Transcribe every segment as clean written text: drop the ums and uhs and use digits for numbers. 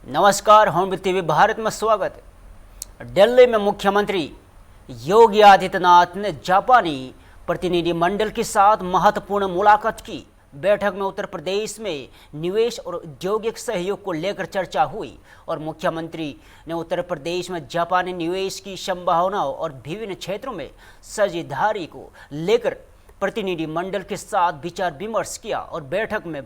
नमस्कार, home TV Bharat में स्वागत है। दिल्ली में मुख्यमंत्री योगी आदित्यनाथ ने जापानी प्रतिनिधिमंडल के साथ महत्वपूर्ण मुलाकात की। बैठक में उत्तर प्रदेश में निवेश और औद्योगिक सहयोग को लेकर चर्चा हुई और मुख्यमंत्री ने उत्तर प्रदेश में जापानी निवेश की संभावनाओं और विभिन्न क्षेत्रों में साझेदारी को लेकर प्रतिनिधिमंडल के साथ विचार विमर्श किया और बैठक में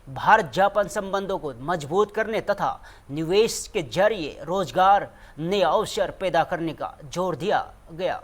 भारत जापान संबंधों को मजबूत करने तथा निवेश के जरिए रोजगार नए अवसर पैदा करने का जोर दिया गया।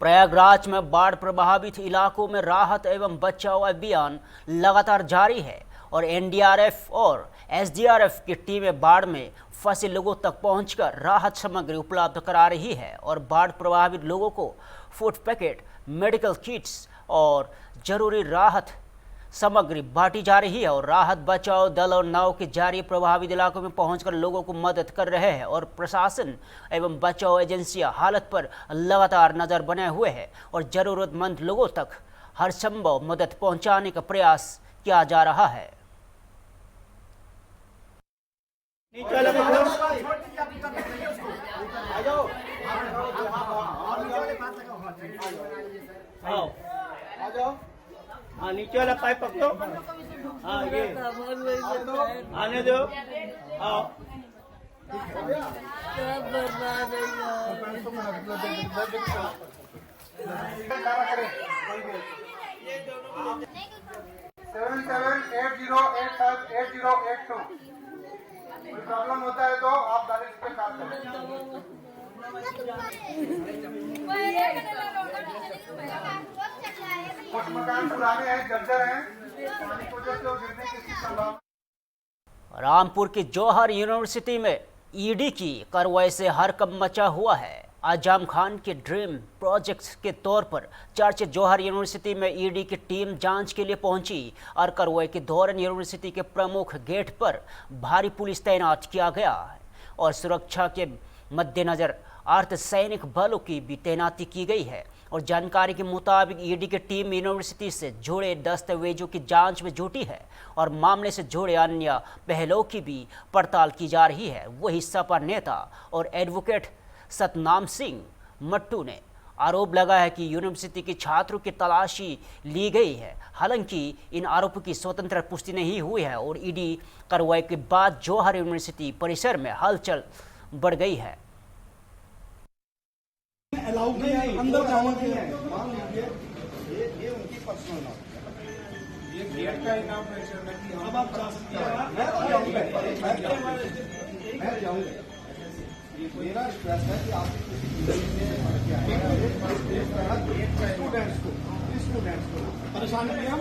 प्रयागराज में बाढ़ प्रभावित इलाकों में राहत एवं बचाव अभियान लगातार जारी है और एनडीआरएफ और एसडीआरएफ की टीमें बाढ़ में फंसे लोगों तक पहुंचकर राहत सामग्री उपलब्ध करा रही है और बाढ़ प्रभावित लोगों को फूड पैकेट, मेडिकल किट्स और जरूरी राहत सामग्री बांटी जा रही है और राहत बचाव दल और नाव के जरिए प्रभावित इलाकों में पहुंचकर लोगों को मदद कर रहे हैं और प्रशासन एवं बचाव एजेंसियां हालत पर लगातार नजर बनाए हुए हैं और जरूरतमंद लोगों तक हर संभव मदद पहुंचाने का प्रयास किया जा रहा है। हाँ, नीचे वाला पाइप पकड़ो। हाँ, ये आने दो। आओ। सेवन 80858082। कोई प्रॉब्लम होता है तो आप डायरेक्ट पे कॉल करें। कुछ मकान पुराने हैं, जर्जर हैं, पानी की वजह से गिरने की संभावना। रामपुर की जौहर यूनिवर्सिटी में ईडी की कार्रवाई से हड़कंप मचा हुआ है। आजम खान के ड्रीम प्रोजेक्ट के तौर पर चर्चित जौहर यूनिवर्सिटी में ईडी की टीम जांच के लिए पहुंची और कार्रवाई के दौरान यूनिवर्सिटी के प्रमुख गेट पर भारी पुलिस तैनात किया गया है और सुरक्षा के मद्देनजर अर्धसैनिक बलों की भी तैनाती की गई है और जानकारी के मुताबिक ईडी की टीम यूनिवर्सिटी से जुड़े दस्तावेजों की जांच में जुटी है और मामले से जुड़े अन्य पहलुओं की भी पड़ताल की जा रही है। वही सपा नेता और एडवोकेट सतनाम सिंह मट्टू ने आरोप लगाया है कि यूनिवर्सिटी के छात्रों की तलाशी ली गई है। हालांकि इन आरोपों की स्वतंत्र पुष्टि नहीं हुई है और ईडी कार्रवाई के बाद जौहर यूनिवर्सिटी परिसर में हलचल बढ़ गई है। अंदर जाने के लिए मान लीजिए ये उनकी पर्सनल ये गेट का इनाम प्रेशर में कि अब आप जा सकते हैं। मैं जाऊंगा। मेरा रिक्वेस्ट है कि आप स्टूडेंट्स को परेशानी आप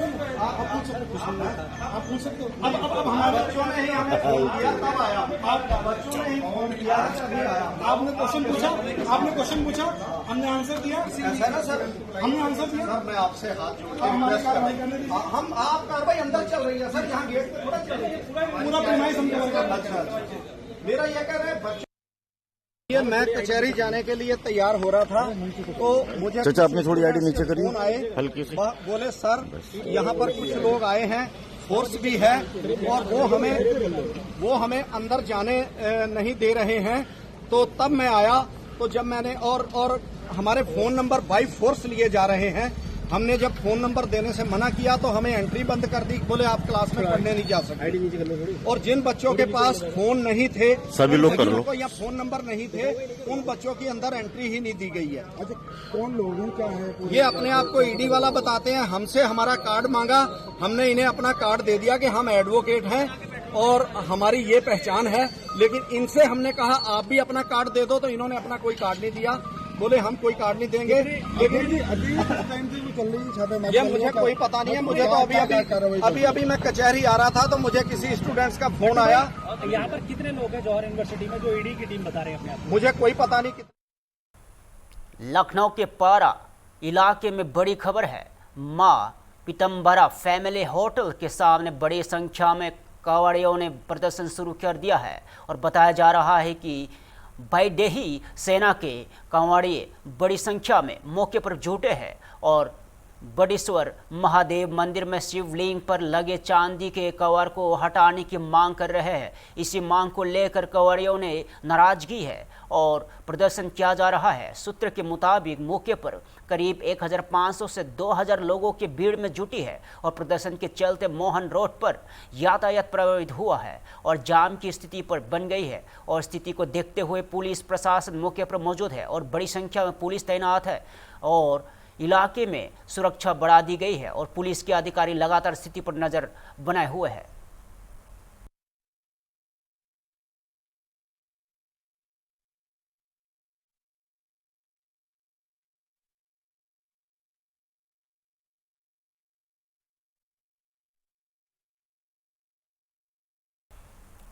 पूछ सकते हो। अब हमारे बच्चों ने ही हमें फोन किया, तब आया। आप बच्चों ने ही फोन किया, तभी आया। आपने क्वेश्चन पूछा, हमने आंसर दिया। ऐसा ना सर, हमने आंसर दिया। सर मैं आपसे हाथ जोड़ के हम आप कार्रवाई अंदर चल रही है सर, यहाँ गेट पे थोड़ा चल रही है, पूरा प्रीमाइस हम कवर कर रहे हैं। मेरा यह कह रहे हैं बच्चे ये मैं कचहरी जाने के लिए तैयार हो रहा था तो मुझे चाचा अपनी थोड़ी आईडी नीचे करिए फोन आए हल्की से। बोले सर यहाँ पर कुछ लोग आए हैं, फोर्स भी है और वो हमें अंदर जाने नहीं दे रहे हैं। तो तब मैं आया तो जब मैंने और हमारे फोन नंबर बाई फोर्स लिए जा रहे हैं। हमने जब फोन नंबर देने से मना किया तो हमें एंट्री बंद कर दी। बोले आप क्लास में पढ़ने नहीं जा सकते। और जिन बच्चों के पास फोन नहीं थे, सभी लोग कर लो, या फोन नंबर नहीं थे, उन बच्चों की अंदर एंट्री ही नहीं दी गई है। अच्छा, कौन लोग हैं, क्या है? ये अपने आप को ईडी वाला बताते हैं। हमसे हमारा कार्ड मांगा, हमने इन्हें अपना कार्ड दे दिया कि हम एडवोकेट हैं और हमारी ये पहचान है। लेकिन इनसे हमने कहा आप भी अपना कार्ड दे दो, तो इन्होंने अपना कोई कार्ड नहीं दिया। बोले हम कोई कार्ड नहीं देंगे। लेकिन ये मुझे कोई पता नहीं है। मुझे तो अभी मैं कचहरी आ रहा था तो मुझे किसी स्टूडेंट्स का फोन आया। यहाँ पर कितने लोग हैं जौहर यूनिवर्सिटी में जो ईडी की टीम बता रहे हैं अपने आप? मुझे कोई पता नहीं। लखनऊ के पारा इलाके में बड़ी खबर है। मां पीतम्बरा फैमिली होटल के सामने बड़ी संख्या में कांवड़ियों ने प्रदर्शन शुरू कर दिया है और बताया जा रहा है कि वैदेही सेना के कांवड़िए बड़ी संख्या में मौके पर जुटे हैं और बड़ेश्वर महादेव मंदिर में शिवलिंग पर लगे चांदी के कवर को हटाने की मांग कर रहे हैं। इसी मांग को लेकर कांवड़ियों ने नाराजगी है और प्रदर्शन किया जा रहा है। सूत्र के मुताबिक मौके पर करीब 1500 से 2000 लोगों की भीड़ में जुटी है और प्रदर्शन के चलते मोहन रोड पर यातायात प्रभावित हुआ है और जाम की स्थिति पर बन गई है और स्थिति को देखते हुए पुलिस प्रशासन मौके पर मौजूद है और बड़ी संख्या में पुलिस तैनात है और इलाके में सुरक्षा बढ़ा दी गई है और पुलिस के अधिकारी लगातार स्थिति पर नजर बनाए हुए हैं।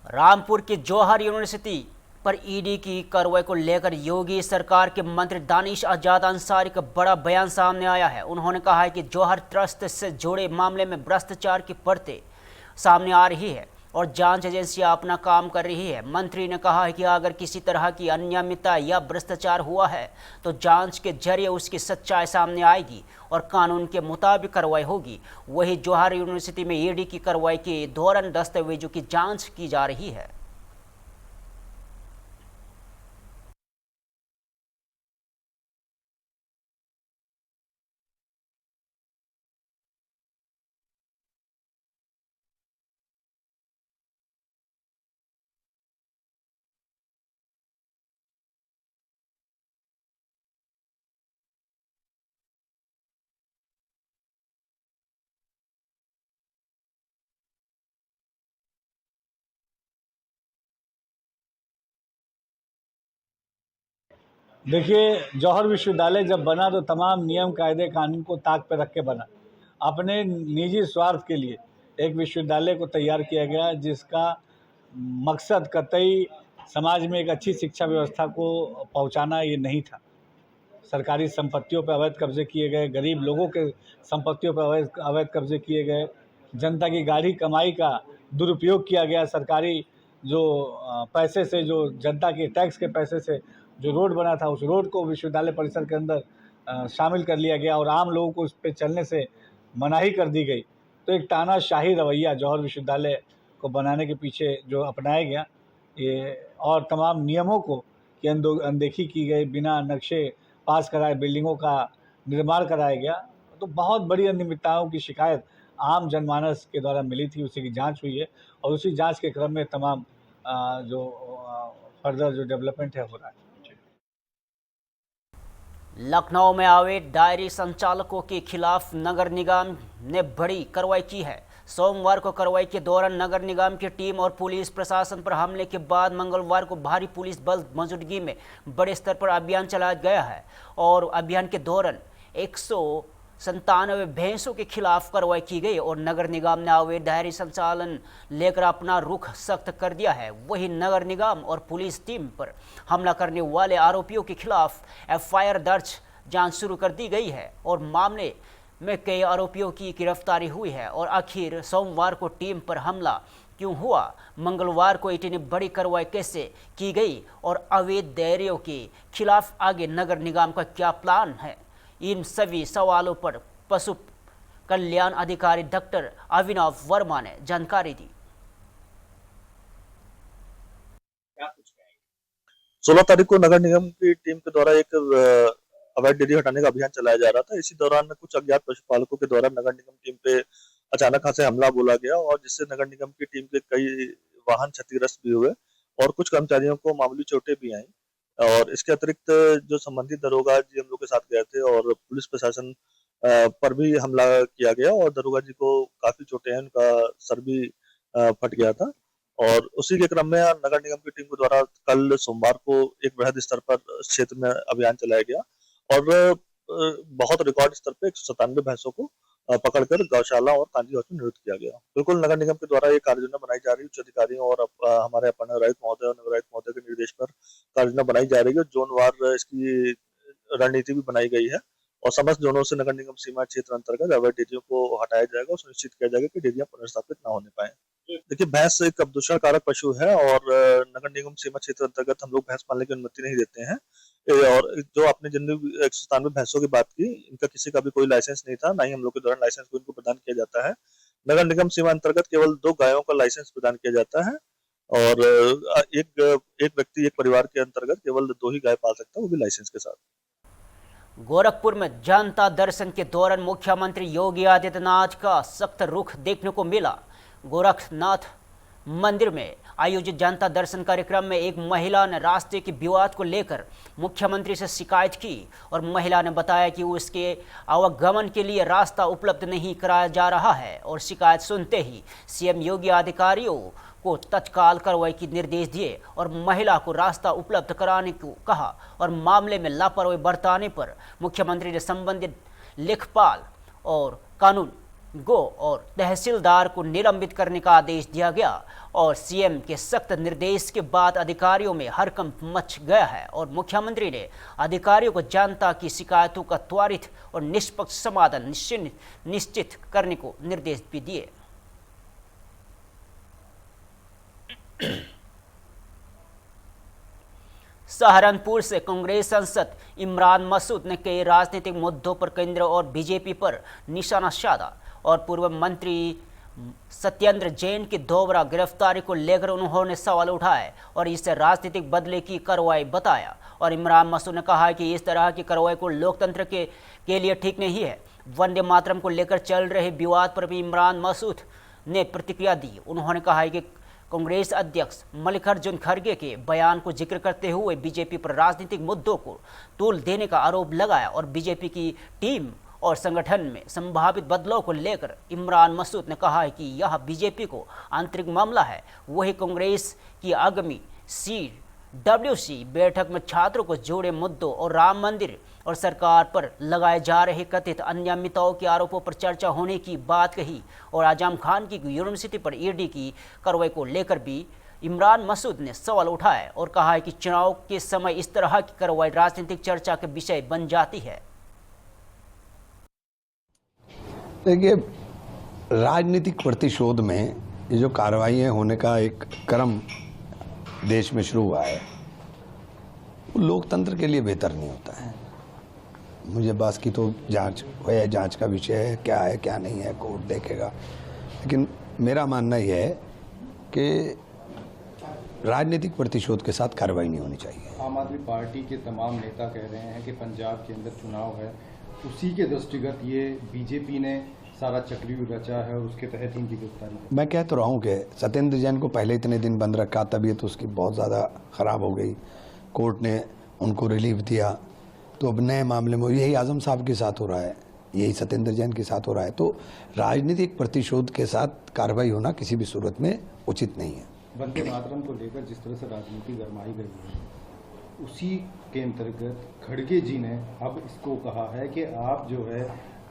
रामपुर के जौहर यूनिवर्सिटी पर ईडी की कार्रवाई को लेकर योगी सरकार के मंत्री दानिश आजाद अंसारी का बड़ा बयान सामने आया है। उन्होंने कहा है कि जौहर ट्रस्ट से जुड़े मामले में भ्रष्टाचार की परतें सामने आ रही है और जांच एजेंसियां अपना काम कर रही है। मंत्री ने कहा है कि अगर किसी तरह की अनियमितता या भ्रष्टाचार हुआ है तो जांच के जरिए उसकी सच्चाई सामने आएगी और कानून के मुताबिक कार्रवाई होगी। वही जौहर यूनिवर्सिटी में ईडी की कार्रवाई के दौरान दस्तावेजों की जांच की जा रही है। देखिए, जौहर विश्वविद्यालय जब बना तो तमाम नियम कायदे कानून को ताक पर रख के बना। अपने निजी स्वार्थ के लिए एक विश्वविद्यालय को तैयार किया गया जिसका मकसद कतई समाज में एक अच्छी शिक्षा व्यवस्था को पहुंचाना ये नहीं था। सरकारी संपत्तियों पर अवैध कब्जे किए गए, गरीब लोगों के संपत्तियों पर अवैध कब्जे किए गए, जनता की गाढ़ी कमाई का दुरुपयोग किया गया। सरकारी जो पैसे से, जो जनता के टैक्स के पैसे से जो रोड बना था, उस रोड को विश्वविद्यालय परिसर के अंदर शामिल कर लिया गया और आम लोगों को उस पर चलने से मनाही कर दी गई। तो एक तानाशाही रवैया जौहर विश्वविद्यालय को बनाने के पीछे जो अपनाया गया, ये और तमाम नियमों को की अनदेखी की गई, बिना नक्शे पास कराए बिल्डिंगों का निर्माण कराया गया। तो बहुत बड़ी अनियमितताओं की शिकायत आम जनमानस के द्वारा मिली थी, उसी की जांच हुई है और उसी जांच के क्रम में तमाम जो फर्दर जो डेवलपमेंट है हो रहा है। लखनऊ में अवैध डायरी संचालकों के खिलाफ नगर निगम ने बड़ी कार्रवाई की है। सोमवार को कार्रवाई के दौरान नगर निगम की टीम और पुलिस प्रशासन पर हमले के बाद मंगलवार को भारी पुलिस बल मौजूदगी में बड़े स्तर पर अभियान चलाया गया है और अभियान के दौरान 197 भैंसों के खिलाफ कार्रवाई की गई और नगर निगम ने अवैध डायरी संचालन लेकर अपना रुख सख्त कर दिया है। वही नगर निगम और पुलिस टीम पर हमला करने वाले आरोपियों के खिलाफ एफआईआर दर्ज जांच शुरू कर दी गई है और मामले में कई आरोपियों की गिरफ्तारी हुई है। और आखिर सोमवार को टीम पर हमला क्यों हुआ, मंगलवार को इतनी बड़ी कार्रवाई कैसे की गई और अवैध डायरियों के खिलाफ आगे नगर निगम का क्या प्लान है, इन सभी सवालों पर पशु कल्याण अधिकारी डॉक्टर अभिनव वर्मा ने जानकारी दी। 16 तारीख को नगर निगम की टीम के द्वारा एक अवैध डेयरी हटाने का अभियान चलाया जा रहा था। इसी दौरान कुछ अज्ञात पशुपालकों के द्वारा नगर निगम टीम पे अचानक से हमला बोला गया और जिससे नगर निगम की टीम के कई वाहन क्षतिग्रस्त भी हुए और कुछ कर्मचारियों को मामूली चोटें भी आई। और इसके अतिरिक्त जो संबंधित दरोगा जी हम लोग के साथ गए थे और पुलिस प्रशासन पर भी हमला किया गया और दरोगा जी को काफी चोटें हैं, उनका सर भी फट गया था। और उसी के क्रम में नगर निगम की टीम के द्वारा कल सोमवार को एक बृहद स्तर पर क्षेत्र में अभियान चलाया गया और बहुत रिकॉर्ड स्तर पे 197 भैंसों को पकड़कर गौशाला और कांजी हाउस में नियुक्त किया गया। बिल्कुल नगर निगम के द्वारा ये कार्य योजना बनाई जा रही है। उच्च अधिकारियों और हमारे अपन आयुक्त महोदय और नगर आयुक्त महोदय के निर्देश पर कार्य योजना बनाई जा रही है। जोनवार इसकी रणनीति भी बनाई गई है और समस्त जोनों से नगर निगम सीमा क्षेत्र अंतर्गत अवैध डेयरियों को हटाया जाएगा और सुनिश्चित किया जाएगा कि डेयरियां पुनर्स्थापित न होने पाए। देखिए, भैंस एक अपदूषण कारक पशु है और नगर निगम सीमा क्षेत्र अंतर्गत हम लोग भैंस पालने की अनुमति नहीं देते हैं। और जो आपने जिन 197 भैंसों की बात की, इनका किसी का भी कोई लाइसेंस नहीं था, ना ही हम लोग के द्वारा लाइसेंस को इनको प्रदान किया जाता है। नगर निगम सीमा अंतर्गत केवल 2 गायों का लाइसेंस प्रदान किया जाता है और एक व्यक्ति एक परिवार के अंतर्गत केवल 2 ही गाय पाल सकता है, वो भी लाइसेंस के साथ। गोरखपुर में जनता दर्शन के दौरान मुख्यमंत्री योगी आदित्यनाथ का सख्त रुख देखने को मिला। गोरखनाथ मंदिर में आयोजित जनता दर्शन कार्यक्रम में एक महिला ने रास्ते के विवाद को लेकर मुख्यमंत्री से शिकायत की और महिला ने बताया कि उसके आवागमन के लिए रास्ता उपलब्ध नहीं कराया जा रहा है और शिकायत सुनते ही सीएम योगी अधिकारियों को तत्काल कार्रवाई के निर्देश दिए और महिला को रास्ता उपलब्ध कराने को कहा और मामले में लापरवाही बरतने पर मुख्यमंत्री ने संबंधित लेखपाल और कानून गो और तहसीलदार को निलंबित करने का आदेश दिया गया और सीएम के सख्त निर्देश के बाद अधिकारियों में हड़कंप मच गया है और मुख्यमंत्री ने अधिकारियों को जनता की शिकायतों का त्वरित और निष्पक्ष समाधान निश्चित करने को निर्देश भी दिए। सहारनपुर से कांग्रेस सांसद इमरान मसूद ने कई राजनीतिक मुद्दों पर केंद्र और बीजेपी पर निशाना साधा और पूर्व मंत्री सत्येंद्र जैन की दोबारा गिरफ्तारी को लेकर उन्होंने सवाल उठाए और इसे राजनीतिक बदले की कार्रवाई बताया और इमरान मसूद ने कहा कि इस तरह की कार्रवाई को लोकतंत्र के लिए ठीक नहीं है। वंदे मातरम को लेकर चल रहे विवाद पर भी इमरान मसूद ने प्रतिक्रिया दी। उन्होंने कहा कि कांग्रेस अध्यक्ष मल्लिकार्जुन खड़गे के बयान को जिक्र करते हुए बीजेपी पर राजनीतिक मुद्दों को तूल देने का आरोप लगाया और बीजेपी की टीम और संगठन में संभावित बदलाव को लेकर इमरान मसूद ने कहा है कि यह बीजेपी को आंतरिक मामला है। वही कांग्रेस की आगामी CWC बैठक में छात्रों को जोड़े मुद्दों और राम मंदिर और सरकार पर लगाए जा रहे कथित अनियमितताओं के आरोपों पर चर्चा होने की बात कही और आजम खान की यूनिवर्सिटी पर ईडी की कार्रवाई को लेकर भी इमरान मसूद ने सवाल उठाए और कहा है कि चुनाव के समय इस तरह की कार्रवाई राजनीतिक चर्चा के विषय बन जाती है। देखिए, राजनीतिक प्रतिशोध में ये जो कार्रवाइयाँ होने का एक क्रम देश में शुरू हुआ है, वो लोकतंत्र के लिए बेहतर नहीं होता है। मुझे बस की तो जांच है, जांच का विषय है, क्या है क्या नहीं है कोर्ट देखेगा, लेकिन मेरा मानना यह है कि राजनीतिक प्रतिशोध के साथ कार्रवाई नहीं होनी चाहिए। आम आदमी पार्टी के तमाम नेता कह रहे हैं कि पंजाब के अंदर चुनाव है, उसी के दृष्टिगत ये बीजेपी ने सारा चक्रव्यूह रचा है और उसके तहत इनकी गिरफ्तारी है। मैं कह तो रहा हूँ कि सत्येंद्र जैन को पहले इतने दिन बंद रखा, तबीयत उसकी बहुत ज़्यादा ख़राब हो गई, कोर्ट ने उनको रिलीफ दिया, तो अब नए मामले में यही आजम साहब के साथ हो रहा है, यही सत्येंद्र जैन के साथ हो रहा है। तो राजनीतिक प्रतिशोध के साथ कार्रवाई होना किसी भी सूरत में उचित नहीं है। वंदे मातरम को लेकर जिस तरह से राजनीति गरमाई गई है, उसी के अंतर्गत खड़गे जी ने अब इसको कहा है कि आप जो है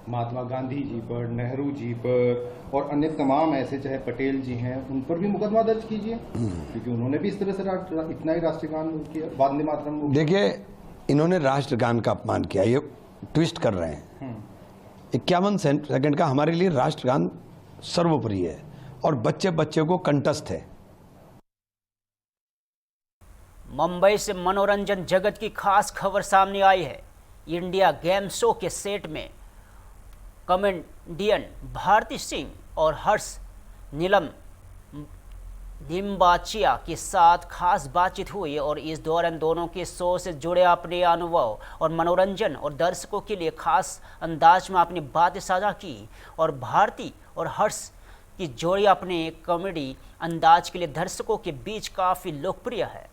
महात्मा गांधी जी पर, नेहरू जी पर और अन्य तमाम ऐसे चाहे पटेल जी हैं उन पर भी मुकदमा दर्ज कीजिए, क्योंकि उन्होंने भी इस तरह से इतना ही राष्ट्रगान किया, वंदे मातरम। देखिए, इन्होंने राष्ट्रगान का अपमान किया, ये ट्विस्ट कर रहे हैं। 51 सेकंड का हमारे लिए राष्ट्रगान सर्वोपरि है और बच्चे बच्चे को कंठस्थ है। मुंबई से मनोरंजन जगत की खास खबर सामने आई है। इंडिया गेम शो के सेट में कॉमेडियन भारती सिंह और हर्ष नीलम निम्बाचिया के साथ खास बातचीत हुई और इस दौरान दोनों के शो से जुड़े अपने अनुभव और मनोरंजन और दर्शकों के लिए खास अंदाज में अपनी बातें साझा की और भारती और हर्ष की जोड़ी अपने कॉमेडी अंदाज के लिए दर्शकों के बीच काफ़ी लोकप्रिय है।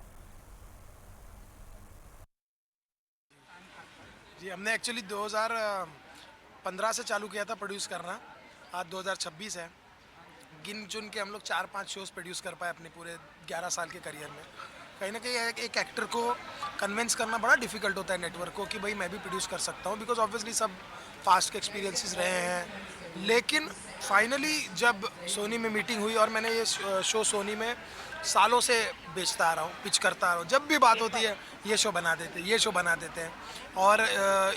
जी, हमने एक्चुअली 2015 से चालू किया था प्रोड्यूस करना, आज 2026 है। गिन चुन के हम लोग 4-5 शोज़ प्रोड्यूस कर पाए अपने पूरे 11 साल के करियर में। कहीं ना कहीं एक एक्टर को कन्विंस करना बड़ा डिफिकल्ट होता है नेटवर्क को कि भाई मैं भी प्रोड्यूस कर सकता हूँ, बिकॉज ऑब्वियसली सब फास्ट के एक्सपीरियंसेस रहे हैं। लेकिन फाइनली जब सोनी में मीटिंग हुई, और मैंने ये शो सोनी में सालों से बेचता आ रहा हूँ, पिच करता आ रहा हूँ, जब भी बात होती है ये शो बना देते हैं, ये शो बना देते हैं। और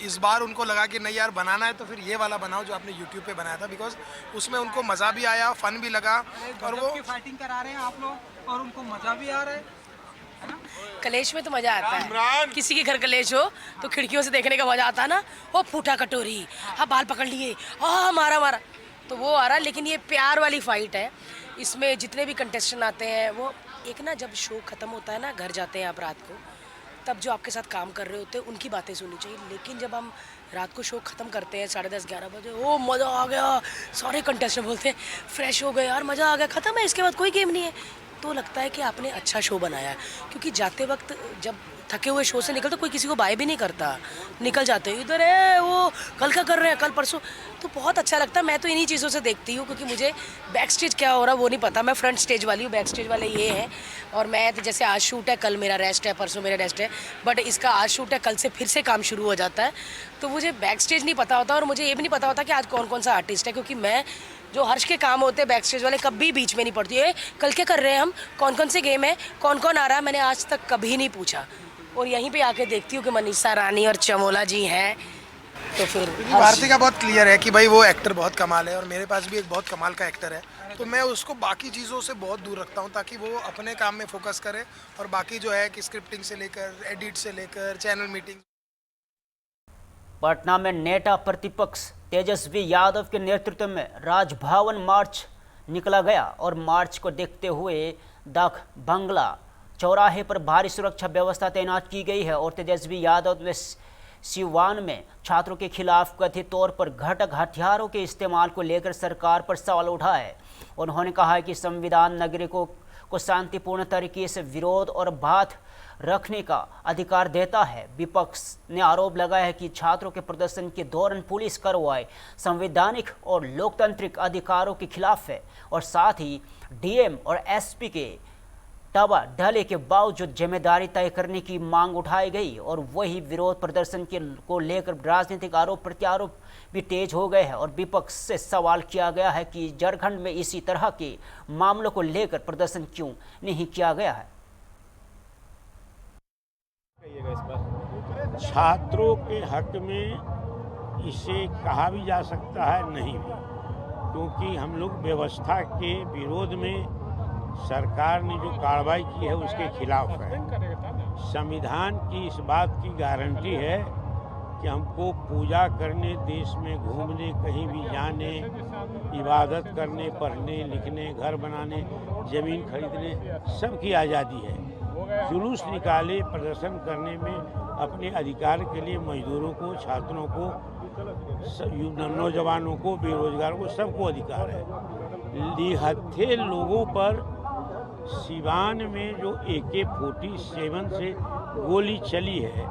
इस बार उनको लगा कि नहीं यार बनाना है तो फिर ये वाला बनाओ जो आपने यूट्यूब पे बनाया था, बिकॉज उसमें उनको मज़ा भी आया, फन भी लगा, और वो फाइटिंग करा रहे हैं आप लोग और उनको मजा भी आ रहा है। कलेश में तो मजा आता है, किसी के घर कलेश हो तो खिड़कियों से देखने का मजा आता है ना, वो फूटा कटोरी, हाँ बाल पकड़ लिए, हाँ मारा मारा, तो वो आ रहा है। लेकिन ये प्यार वाली फाइट है, इसमें जितने भी कंटेस्टेंट आते हैं वो एक ना, जब शो खत्म होता है ना, घर जाते हैं आप रात को, तब जो आपके साथ काम कर रहे होते हैं उनकी बातें सुननी चाहिए। लेकिन जब हम रात को शो ख़त्म करते हैं 10:30-11 बजे, ओ मज़ा आ गया, सारे कंटेस्टेंट बोलते हैं फ्रेश हो गए यार, मज़ा आ गया, ख़त्म है, इसके बाद कोई गेम नहीं है, तो लगता है कि आपने अच्छा शो बनाया। क्योंकि जाते वक्त जब थके हुए शो से निकलते कोई किसी को बाय भी नहीं करता, निकल जाते हैं इधर है वो कल का कर रहे हैं, कल परसों, तो बहुत अच्छा लगता है। मैं तो इन्हीं चीज़ों से देखती हूँ, क्योंकि मुझे बैक स्टेज क्या हो रहा है वो नहीं पता, मैं फ्रंट स्टेज वाली हूँ, बैक स्टेज वाले ये हैं। और मैं तो जैसे आज शूट है, कल मेरा रेस्ट है, परसों मेरा रेस्ट है, बट इसका आज शूट है, कल से फिर से काम शुरू हो जाता है, तो मुझे बैक स्टेज नहीं पता होता, और मुझे ये भी नहीं पता होता कि आज कौन कौन सा आर्टिस्ट है, क्योंकि मैं जो हर्ष के काम होते हैं बैक स्टेज वाले कभी बीच में नहीं पड़ती है, कल क्या कर रहे हैं हम, कौन कौन से गेम है, कौन कौन आ रहा है, मैंने आज तक कभी नहीं पूछा। और यहीं पे आके देखती हूँ कि मनीषा रानी और चमोला जी हैं, तो फिर भारती का बहुत क्लियर है कि भाई वो एक्टर बहुत कमाल है, और मेरे पास भी एक बहुत कमाल का एक्टर है, तो मैं उसको बाकी चीज़ों से बहुत दूर रखता हूँ ताकि वो अपने काम में फोकस करे, और बाकी जो है कि स्क्रिप्टिंग से लेकर एडिट से लेकर चैनल मीटिंग। पटना में नेता प्रतिपक्ष तेजस्वी यादव के नेतृत्व में राजभवन मार्च निकला गया, और मार्च को देखते हुए डाक बंगला चौराहे पर भारी सुरक्षा व्यवस्था तैनात की गई है। और तेजस्वी यादव ने सिवान में छात्रों के खिलाफ कथित तौर पर घातक हथियारों के इस्तेमाल को लेकर सरकार पर सवाल उठाया है। उन्होंने कहा है कि संविधान नागरिकों को शांतिपूर्ण तरीके से विरोध और बात रखने का अधिकार देता है। विपक्ष ने आरोप लगाया है कि छात्रों के प्रदर्शन के दौरान पुलिस कार्रवाई संवैधानिक और लोकतांत्रिक अधिकारों के खिलाफ है, और साथ ही डीएम और एसपी के तबादले के बावजूद जिम्मेदारी तय करने की मांग उठाई गई। और वही विरोध प्रदर्शन को लेकर राजनीतिक आरोप प्रत्यारोप भी तेज हो गए हैं, और विपक्ष से सवाल किया गया है कि झारखंड में इसी तरह के मामलों को लेकर प्रदर्शन क्यों नहीं किया गया है। छात्रों के हक में इसे कहा भी जा सकता है, नहीं भी, क्योंकि हम लोग व्यवस्था के विरोध में सरकार ने जो कार्रवाई की है उसके खिलाफ है। संविधान की इस बात की गारंटी है कि हमको पूजा करने, देश में घूमने, कहीं भी जाने, इबादत करने, पढ़ने लिखने, घर बनाने, ज़मीन खरीदने, सबकी आज़ादी है। जुलूस निकाले, प्रदर्शन करने में अपने अधिकार के लिए मजदूरों को, छात्रों को, नौजवानों को, बेरोजगारों को, सबको अधिकार है। निहत्थे लोगों पर सिवान में जो AK-47 से गोली चली है,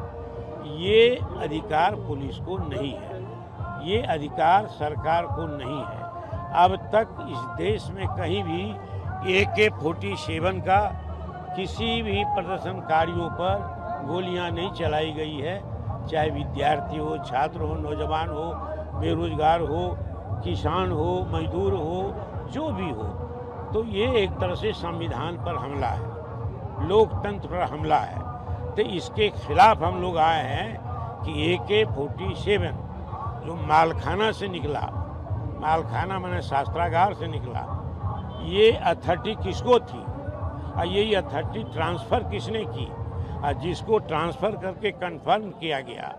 ये अधिकार पुलिस को नहीं है, ये अधिकार सरकार को नहीं है। अब तक इस देश में कहीं भी AK-47 का किसी भी प्रदर्शनकारियों पर गोलियां नहीं चलाई गई है, चाहे विद्यार्थी हो, छात्र हो, नौजवान हो, बेरोजगार हो, किसान हो, मजदूर हो, जो भी हो। तो ये एक तरह से संविधान पर हमला है, लोकतंत्र पर हमला है। तो इसके खिलाफ हम लोग आए हैं कि AK-47 जो मालखाना से निकला, मालखाना माने शास्त्रागार से निकला, ये अथॉरिटी किसको थी और ये अथॉरिटी ट्रांसफ़र किसने की, और जिसको ट्रांसफ़र करके कन्फर्म किया गया,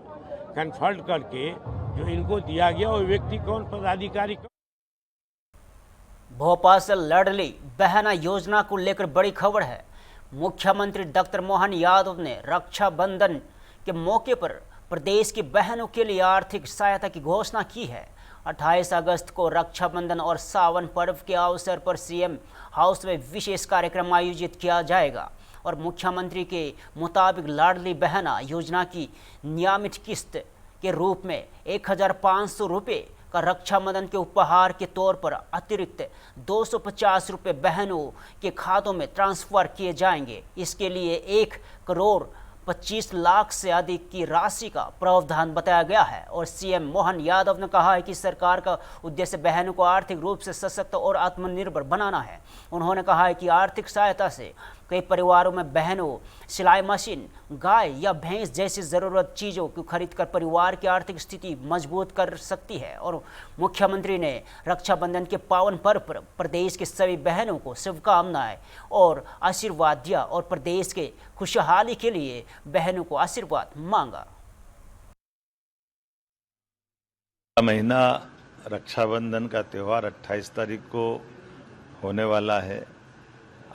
कन्फर्म करके जो इनको दिया गया वो व्यक्ति कौन, पदाधिकारी कौन। भोपाल से लाडली बहना योजना को लेकर बड़ी खबर है। मुख्यमंत्री डॉक्टर मोहन यादव ने रक्षाबंधन के मौके पर प्रदेश की बहनों के लिए आर्थिक सहायता की घोषणा की है। 28 अगस्त को रक्षाबंधन और सावन पर्व के अवसर पर सीएम हाउस में विशेष कार्यक्रम आयोजित किया जाएगा, और मुख्यमंत्री के मुताबिक लाडली बहना योजना की नियमित किस्त के रूप में 1500 रुपये का रक्षाबंधन के उपहार के तौर पर अतिरिक्त 250 रुपये बहनों के खातों में ट्रांसफर किए जाएंगे। इसके लिए 1,25,00,000 से अधिक की राशि का प्रावधान बताया गया है। और सीएम मोहन यादव ने कहा है कि सरकार का उद्देश्य बहनों को आर्थिक रूप से सशक्त और आत्मनिर्भर बनाना है। उन्होंने कहा है कि आर्थिक सहायता से कई परिवारों में बहनों सिलाई मशीन, गाय या भैंस जैसी ज़रूरत चीज़ों को खरीदकर परिवार की आर्थिक स्थिति मजबूत कर सकती है। और मुख्यमंत्री ने रक्षाबंधन के पावन पर्व पर प्रदेश की सभी बहनों को शुभकामनाएं और आशीर्वाद दिया और प्रदेश के खुशहाली के लिए बहनों को आशीर्वाद मांगा। महीना रक्षाबंधन का त्यौहार 28 तारीख को होने वाला है।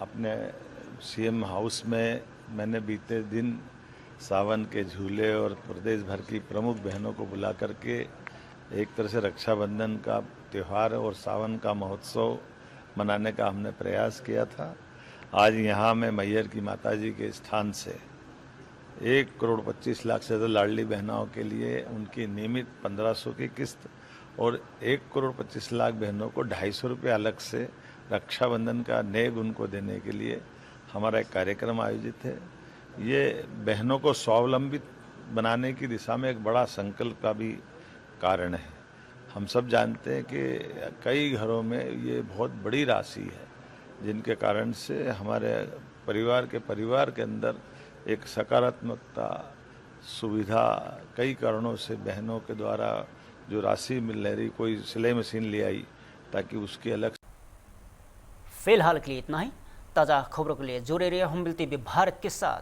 अपने सीएम हाउस में मैंने बीते दिन सावन के झूले और प्रदेश भर की प्रमुख बहनों को बुला करके एक तरह से रक्षाबंधन का त्यौहार और सावन का महोत्सव मनाने का हमने प्रयास किया था। आज यहाँ मैं मैहर की माताजी के स्थान से 1,25,00,000 से ज़्यादा लाडली बहनों के लिए उनकी नियमित 1500 की किस्त और 1,25,00,000 बहनों को 250 रुपये अलग से रक्षाबंधन का नेग उनको देने के लिए हमारा एक कार्यक्रम आयोजित है। ये बहनों को स्वावलंबित बनाने की दिशा में एक बड़ा संकल्प का भी कारण है। हम सब जानते हैं कि कई घरों में ये बहुत बड़ी राशि है, जिनके कारण से हमारे परिवार के अंदर एक सकारात्मकता सुविधा कई कारणों से बहनों के द्वारा जो राशि मिल रही, कोई सिलाई मशीन ले आई ताकि उसकी अलग। फिलहाल के लिए इतना ही। ताज़ा खबरों के लिए जुड़े रहिए हम टीवी भारत के साथ।